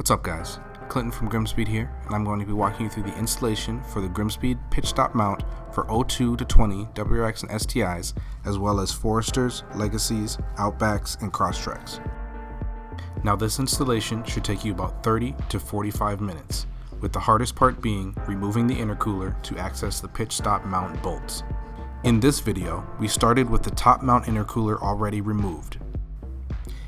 What's up guys, Clinton from Grimspeed here, and I'm going to be walking you through the installation for the Grimspeed pitch stop mount for 02 to 20 WRX and STIs, as well as Foresters, Legacies, Outbacks, and Crosstreks. Now this installation should take you about 30 to 45 minutes, with the hardest part being removing the intercooler to access the pitch stop mount bolts. In this video, we started with the top mount intercooler already removed.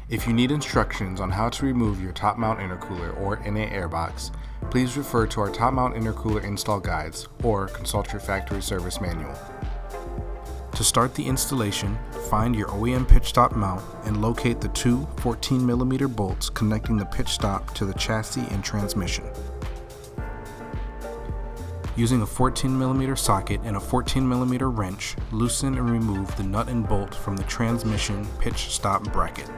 If you need instructions on how to remove your top mount intercooler or NA airbox, please refer to our top mount intercooler install guides or consult your factory service manual. To start the installation, find your OEM pitch stop mount and locate the two 14mm bolts connecting the pitch stop to the chassis and transmission. Using a 14mm socket and a 14mm wrench, loosen and remove the nut and bolt from the transmission pitch stop bracket.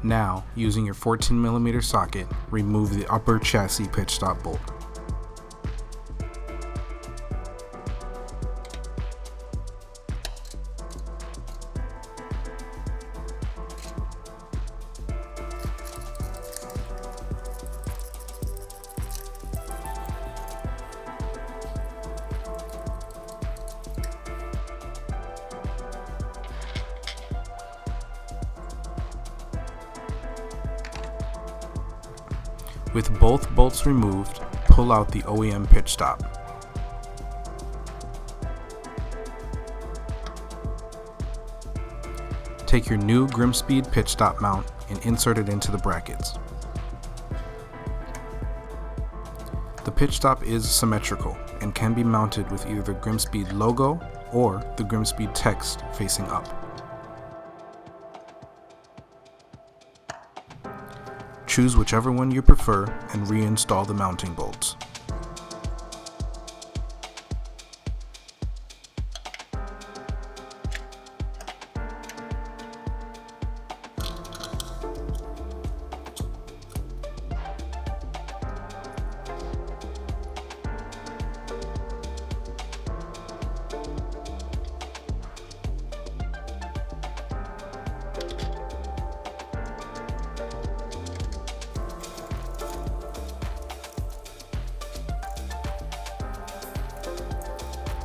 Now, using your 14mm socket, remove the upper chassis pitch stop bolt. With both bolts removed, pull out the OEM pitch stop. Take your new Grimspeed pitch stop mount and insert it into the brackets. The pitch stop is symmetrical and can be mounted with either the Grimspeed logo or the Grimspeed text facing up. Choose whichever one you prefer and reinstall the mounting bolts.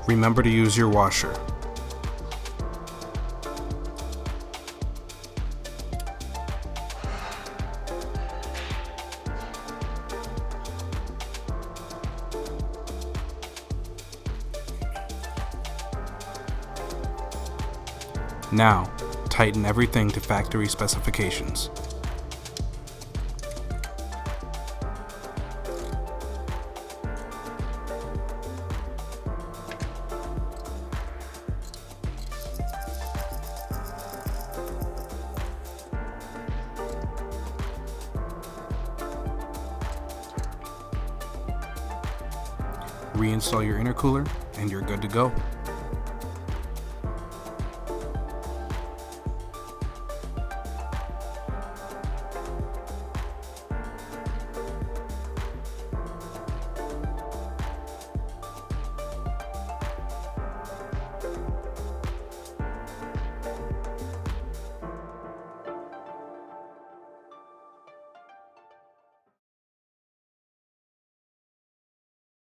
Remember to use your washer. Now, tighten everything to factory specifications. Reinstall your intercooler and you're good to go.